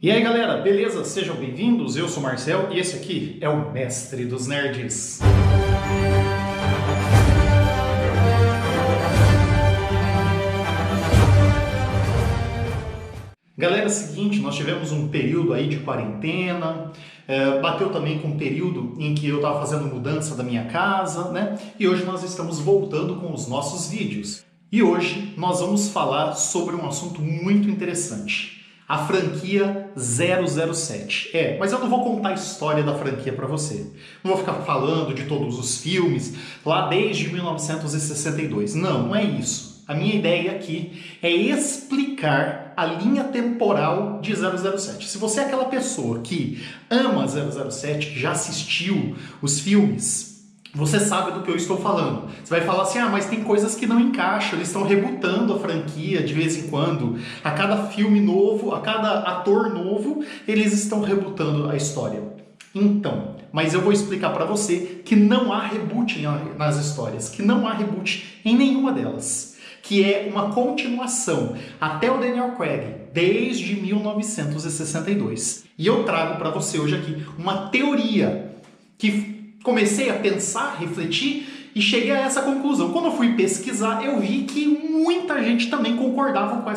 E aí galera, beleza? Sejam bem-vindos, eu sou o Marcel e esse aqui é o Mestre dos Nerds. Galera, é o seguinte, nós tivemos um período aí de quarentena, bateu também com um período em que eu estava fazendo mudança da minha casa, né? E hoje nós estamos voltando com os nossos vídeos. E hoje nós vamos falar sobre um assunto muito interessante. A franquia 007. Mas eu não vou contar a história da franquia para você. Não vou ficar falando de todos os filmes lá desde 1962. Não é isso. A minha ideia aqui é explicar a linha temporal de 007. Se você é aquela pessoa que ama 007, que já assistiu os filmes, você sabe do que eu estou falando. Você vai falar assim, mas tem coisas que não encaixam, eles estão rebutando a franquia de vez em quando. A cada filme novo, a cada ator novo, eles estão rebutando a história. Então, mas eu vou explicar para você que não há reboot nas histórias, que não há reboot em nenhuma delas. Que é uma continuação até o Daniel Craig, desde 1962. E eu trago para você hoje aqui uma teoria que comecei a pensar, refletir e cheguei a essa conclusão. Quando eu fui pesquisar, eu vi que muita gente também concordava com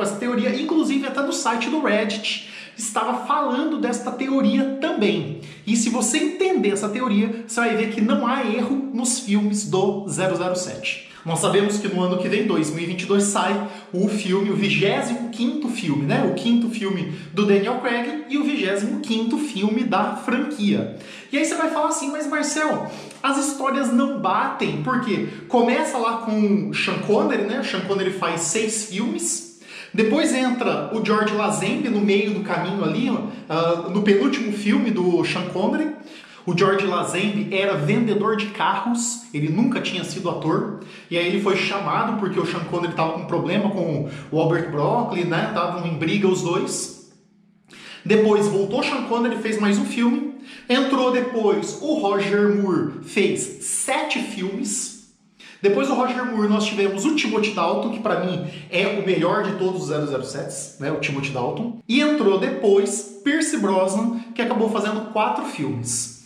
essa teoria, inclusive até no site do Reddit estava falando desta teoria também. E se você entender essa teoria, você vai ver que não há erro nos filmes do 007. Nós sabemos que no ano que vem, 2022, sai o filme, o 25º filme, né? O quinto filme do Daniel Craig e o 25º filme da franquia. E aí você vai falar assim, mas Marcel, as histórias não batem, porque começa lá com o Sean Connery, né? O Sean Connery faz 6 filmes, depois entra o George Lazenby no meio do caminho ali, no penúltimo filme do Sean Connery. O George Lazenby era vendedor de carros, ele nunca tinha sido ator, e aí ele foi chamado porque o Sean Connery estava com problema com o Albert Broccoli, né? Estavam em briga os dois. Depois voltou o Sean Connery, fez mais um filme. Entrou depois o Roger Moore, fez 7 filmes. Depois do Roger Moore nós tivemos o Timothy Dalton, que para mim é o melhor de todos os 007s, né? O Timothy Dalton. E entrou depois Pierce Brosnan, que acabou fazendo 4 filmes.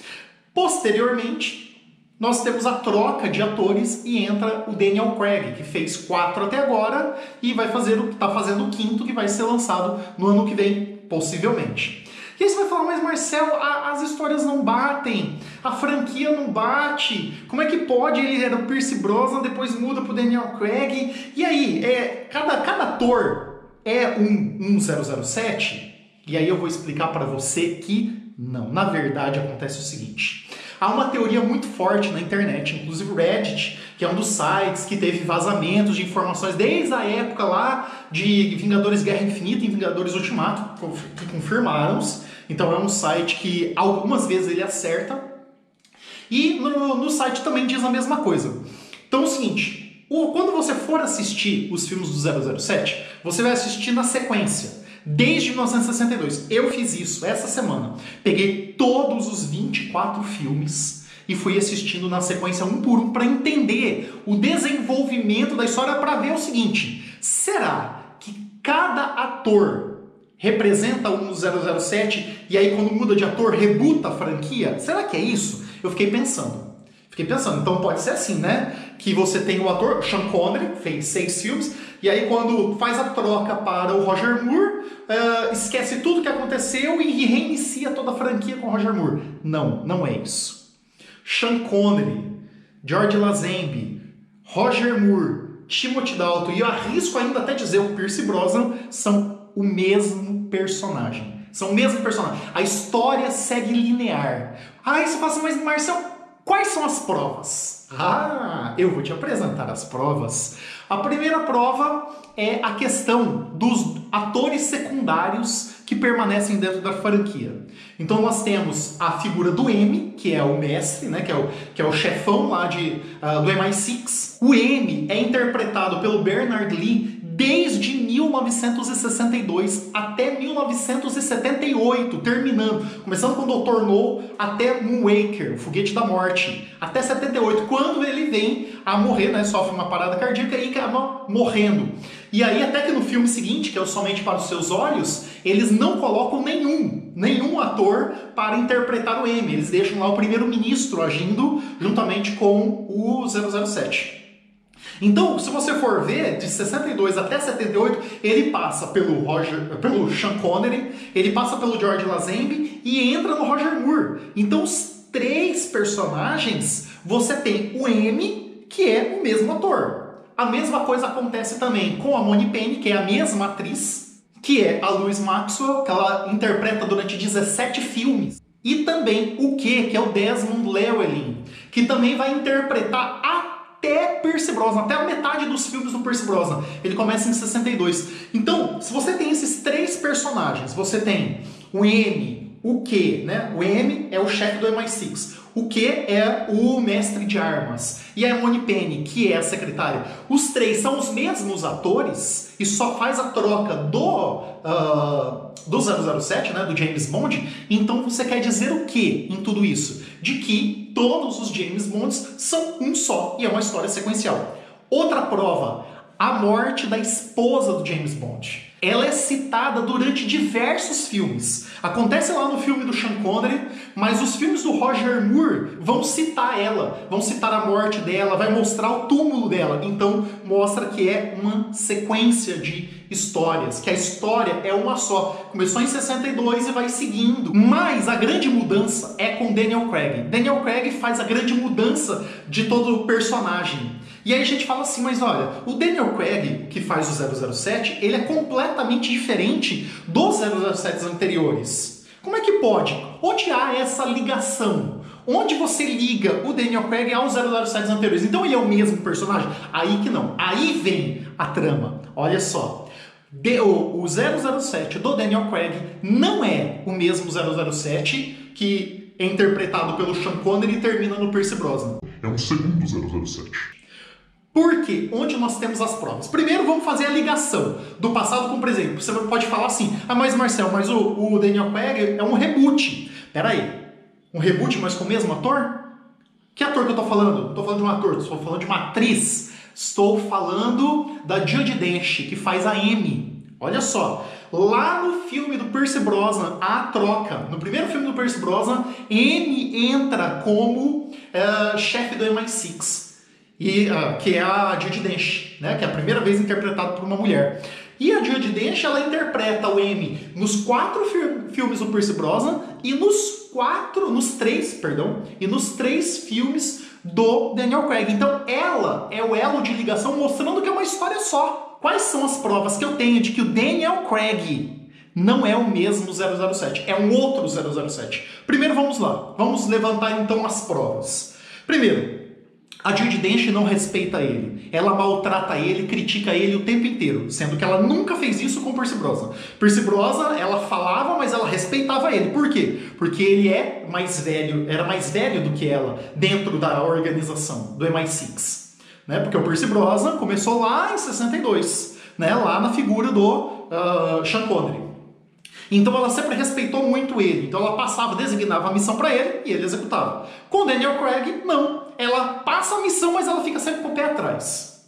Posteriormente, nós temos a troca de atores e entra o Daniel Craig, que fez 4 até agora e está fazendo o 5º, que vai ser lançado no ano que vem, possivelmente. E aí você vai falar, mas Marcel, as histórias não batem, a franquia não bate, como é que pode? Ele era o Pierce Brosnan, depois muda para o Daniel Craig, e aí, cada ator é um 007? E aí eu vou explicar para você que não. Na verdade, acontece o seguinte. Há uma teoria muito forte na internet, inclusive o Reddit, que é um dos sites que teve vazamentos de informações desde a época lá de Vingadores Guerra Infinita e Vingadores Ultimato, que confirmaram-se. Então é um site que algumas vezes ele acerta. E no site também diz a mesma coisa. Então é o seguinte, quando você for assistir os filmes do 007, você vai assistir na sequência. Desde 1962. Eu fiz isso essa semana. Peguei todos os 24 filmes e fui assistindo na sequência um por um para entender o desenvolvimento da história, para ver o seguinte: será que cada ator representa um 007 e aí quando muda de ator rebuta a franquia? Será que é isso? Eu fiquei pensando. Então pode ser assim, né? Que você tem o ator Sean Connery, fez 6 filmes, e aí quando faz a troca para o Roger Moore, esquece tudo que aconteceu e reinicia toda a franquia com o Roger Moore. Não é isso. Sean Connery, George Lazenby, Roger Moore, Timothy Dalton, e eu arrisco ainda até dizer o Pierce Brosnan, são o mesmo personagem. A história segue linear. Aí você fala assim, mas Marcel, quais são as provas? Eu vou te apresentar as provas. A primeira prova é a questão dos atores secundários que permanecem dentro da franquia. Então nós temos a figura do M, que é o mestre, né, que é o chefão lá do MI6. O M é interpretado pelo Bernard Lee desde 1962 até 1978, terminando, começando com o Dr. No até Moonraker, o Foguete da Morte, até 78, quando ele vem a morrer, né, sofre uma parada cardíaca e acaba morrendo. E aí até que no filme seguinte, que é o Somente para os Seus Olhos, eles não colocam nenhum ator para interpretar o M, eles deixam lá o primeiro-ministro agindo juntamente com o 007. Então, se você for ver, de 62 até 78, ele passa pelo Sean Connery, ele passa pelo George Lazenby e entra no Roger Moore. Então, os três personagens, você tem o M, que é o mesmo ator. A mesma coisa acontece também com a Moni Penny, que é a mesma atriz, que é a Louise Maxwell, que ela interpreta durante 17 filmes. E também o Q, que é o Desmond Llewellyn, que também vai interpretar até Pierce Brosnan, até a metade dos filmes do Pierce Brosnan. Ele começa em 62. Então, se você tem esses três personagens, você tem o M, o Q, né? O M é o chefe do MI6. O Q é o mestre de armas. E a Moni Penny, que é a secretária. Os três são os mesmos atores e só faz a troca do 007, né, do James Bond. Então você quer dizer o que em tudo isso? De que todos os James Bonds são um só e é uma história sequencial. Outra prova, a morte da esposa do James Bond. Ela é citada durante diversos filmes. Acontece lá no filme do Sean Connery, mas os filmes do Roger Moore vão citar ela, vão citar a morte dela, vai mostrar o túmulo dela. Então mostra que é uma sequência de histórias, que a história é uma só. Começou em 62 e vai seguindo. Mas a grande mudança é com Daniel Craig. Daniel Craig faz a grande mudança de todo o personagem. E aí a gente fala assim, mas olha, o Daniel Craig, que faz o 007, ele é completamente diferente dos 007 anteriores. Como é que pode? Onde há essa ligação? Onde você liga o Daniel Craig aos 007 anteriores? Então ele é o mesmo personagem? Aí que não. Aí vem a trama. Olha só. O 007 do Daniel Craig não é o mesmo 007 que é interpretado pelo Sean Connery e termina no Pierce Brosnan. É um segundo 007. Por quê? Onde nós temos as provas? Primeiro vamos fazer a ligação do passado com o presente. Você pode falar assim, mas Marcel, mas o Daniel Craig é um reboot. Pera aí, um reboot, mas com o mesmo ator? Que ator que eu tô falando? Não tô falando de um ator, estou falando de uma atriz. Estou falando da Judi Dench, que faz a Amy. Olha só, lá no filme do Pierce Brosnan, a troca. No primeiro filme do Pierce Brosnan, Amy entra como chefe do MI6. Que é a Judi Dench, né? Que é a primeira vez interpretada por uma mulher. E a Judi Dench, ela interpreta o M nos 4 filmes do Pierce Brosnan e nos 3 filmes do Daniel Craig. Então ela é o elo de ligação mostrando que é uma história só. Quais são as provas que eu tenho de que o Daniel Craig não é o mesmo 007, é um outro 007? Primeiro vamos lá, vamos levantar então as provas. Primeiro, a Judi Dench não respeita ele. Ela maltrata ele, critica ele o tempo inteiro, sendo que ela nunca fez isso com Pierce Brosnan. Pierce Brosnan, ela falava, mas ela respeitava ele. Por quê? Porque ele era mais velho do que ela dentro da organização do MI6. Né? Porque o Pierce Brosnan começou lá em 62, né? Lá na figura do Sean Connery. Então ela sempre respeitou muito ele. Então ela designava a missão para ele e ele executava. Com Daniel Craig, não. Ela passa a missão, mas ela fica sempre com o pé atrás.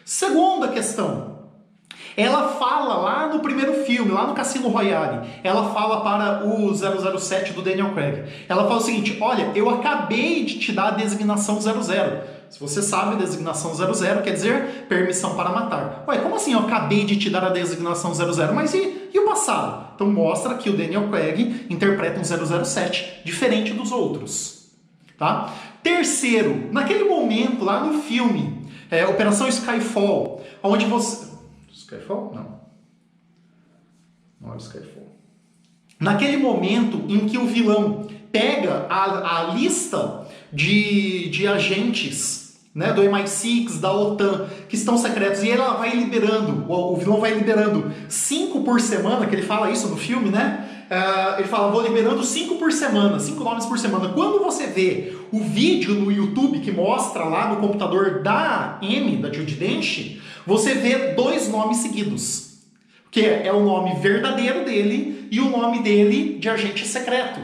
Segunda questão. Ela fala lá no primeiro filme, lá no Cassino Royale, ela fala para o 007 do Daniel Craig. Ela fala o seguinte, olha, eu acabei de te dar a designação 00. Se você sabe, designação 00 quer dizer permissão para matar. Ué, como assim eu acabei de te dar a designação 00? Mas e o passado? Então mostra que o Daniel Craig interpreta um 007 diferente dos outros. Tá? Terceiro, naquele momento lá no filme, Operação Skyfall, onde você... Skyfall? Não é Skyfall. Naquele momento em que o vilão pega a lista de agentes né, do MI6, da OTAN, que estão secretos, e ela vai liberando, o vilão vai liberando 5 por semana, que ele fala isso no filme, né? Ele fala, vou liberando 5 por semana, 5 nomes por semana. Quando você vê o vídeo no YouTube que mostra lá no computador da Amy, da Judi Dench, você vê 2 nomes seguidos, que é o nome verdadeiro dele e o nome dele de agente secreto.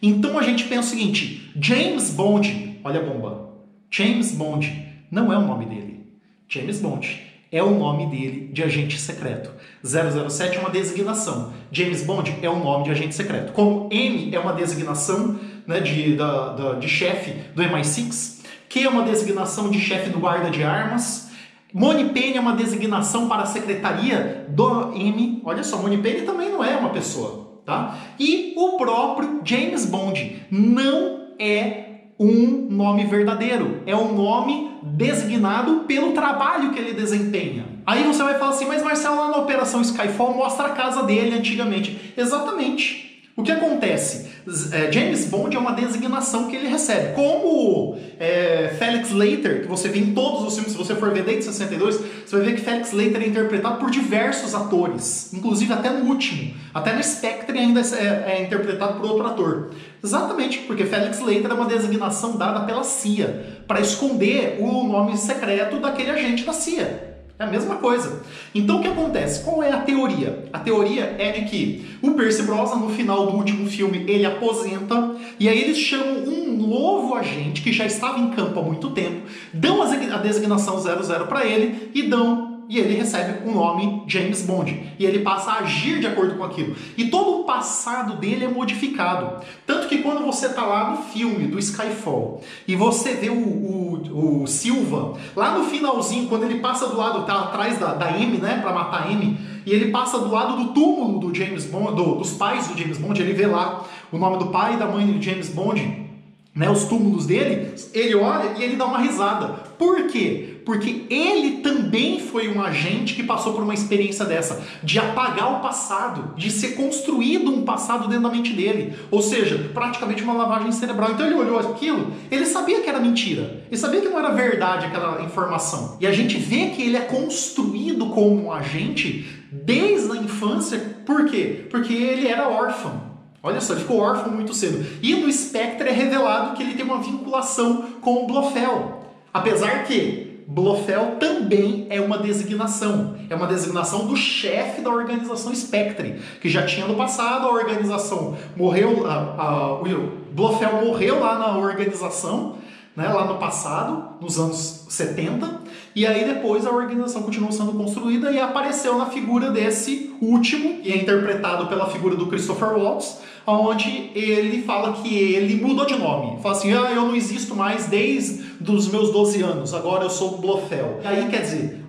Então a gente pensa o seguinte, James Bond, olha a bomba, James Bond não é o nome dele. James Bond é o nome dele de agente secreto. 007 é uma designação. James Bond é o nome de agente secreto. Como M é uma designação, né, de chefe do MI6, Q é uma designação de chefe do guarda de armas, Moneypenny é uma designação para a secretaria do M. Olha só, Moneypenny também não é uma pessoa, tá? E o próprio James Bond não é um nome verdadeiro, é um nome designado pelo trabalho que ele desempenha. Aí você vai falar assim, mas Marcelo, lá na Operação Skyfall mostra a casa dele antigamente. Exatamente. O que acontece? James Bond é uma designação que ele recebe. Como Felix Leiter, que você vê em todos os filmes, se você for ver desde 62, você vai ver que Felix Leiter é interpretado por diversos atores, inclusive até no último. Até no Spectre ainda é interpretado por outro ator. Exatamente, porque Felix Leiter é uma designação dada pela CIA, para esconder o nome secreto daquele agente da CIA. É a mesma coisa. Então o que acontece? Qual é a teoria? A teoria é de que o Pierce Brosnan, no final do último filme, ele aposenta, e aí eles chamam um novo agente que já estava em campo há muito tempo, dão a designação 00 para ele e ele recebe o nome James Bond. E ele passa a agir de acordo com aquilo. E todo o passado dele é modificado. Tanto que quando você está lá no filme do Skyfall e você vê o Silva, lá no finalzinho, quando ele passa do lado, tá atrás da Amy, né, para matar a Amy, e ele passa do lado do túmulo do James Bond, dos pais do James Bond, ele vê lá o nome do pai e da mãe do James Bond, né, os túmulos dele, ele olha e ele dá uma risada. Por quê? Porque ele também foi um agente que passou por uma experiência dessa, de apagar o passado, de ser construído um passado dentro da mente dele. Ou seja, praticamente uma lavagem cerebral. Então ele olhou aquilo, ele sabia que era mentira, ele sabia que não era verdade aquela informação. E a gente vê que ele é construído como um agente desde a infância. Por quê? Porque ele era órfão. Olha só, ele ficou órfão muito cedo. E no Spectre é revelado que ele tem uma vinculação com o Blofeld. Apesar que Blofeld também é uma designação. É uma designação do chefe da organização Spectre, que já tinha no passado, a organização morreu, o Blofeld morreu lá na organização, né, lá no passado, nos anos 70, e aí depois a organização continuou sendo construída e apareceu na figura desse último, e é interpretado pela figura do Christopher Waltz, onde ele fala que ele mudou de nome. Fala assim, eu não existo mais desde os meus 12 anos, agora eu sou o Blofeld. E aí, quer dizer,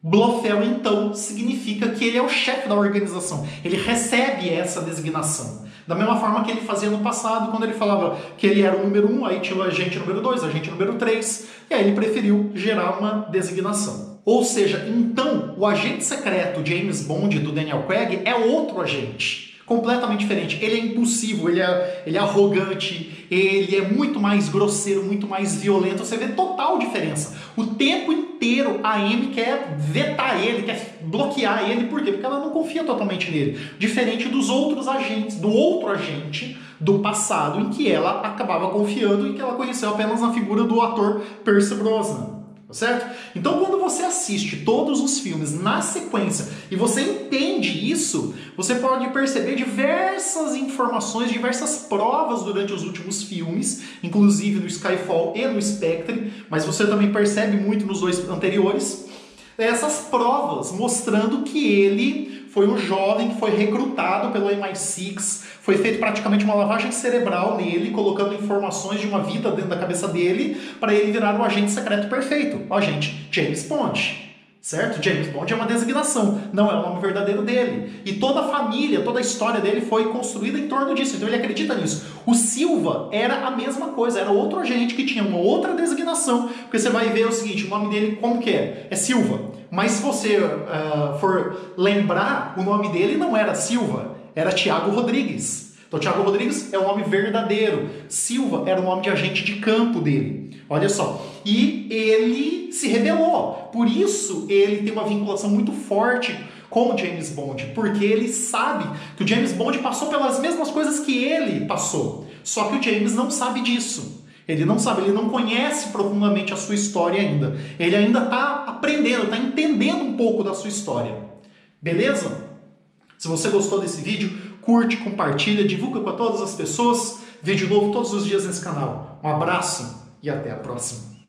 Blofeld, então, significa que ele é o chefe da organização. Ele recebe essa designação. Da mesma forma que ele fazia no passado, quando ele falava que ele era o número 1, aí tinha o agente número 2, agente número 3, e aí ele preferiu gerar uma designação. Ou seja, então, o agente secreto James Bond do Daniel Craig é outro agente. Completamente diferente. Ele é impulsivo, ele é arrogante, ele é muito mais grosseiro, muito mais violento. Você vê total diferença. O tempo inteiro a Amy quer vetar ele, quer bloquear ele. Por quê? Porque ela não confia totalmente nele. Diferente dos outros agentes, do outro agente do passado, em que ela acabava confiando e que ela conheceu apenas na figura do ator Pierce Brosnan. Certo? Então, quando você assiste todos os filmes na sequência e você entende isso, você pode perceber diversas informações, diversas provas durante os últimos filmes, inclusive no Skyfall e no Spectre, mas você também percebe muito nos dois anteriores, essas provas mostrando que ele foi um jovem que foi recrutado pelo MI6, foi feito praticamente uma lavagem cerebral nele, colocando informações de uma vida dentro da cabeça dele, para ele virar o agente secreto perfeito, o agente James Bond. Certo? James Bond é uma designação, não é o nome verdadeiro dele. E toda a família, toda a história dele foi construída em torno disso, então ele acredita nisso. O Silva era a mesma coisa, era outro agente que tinha uma outra designação, porque você vai ver o seguinte, o nome dele como que é? É Silva. Mas se você for lembrar, o nome dele não era Silva, era Thiago Rodrigues. Então Thiago Rodrigues é o nome verdadeiro. Silva era o nome de agente de campo dele. Olha só. e ele se rebelou. Por isso ele tem uma vinculação muito forte com o James Bond, porque ele sabe que o James Bond passou pelas mesmas coisas que ele passou. Só que o James não sabe disso. Ele não sabe, ele não conhece profundamente a sua história ainda. Ele ainda está aprendendo, está entendendo um pouco da sua história. Beleza? Se você gostou desse vídeo, curte, compartilha, divulga para todas as pessoas. Vídeo novo todos os dias nesse canal. Um abraço e até a próxima.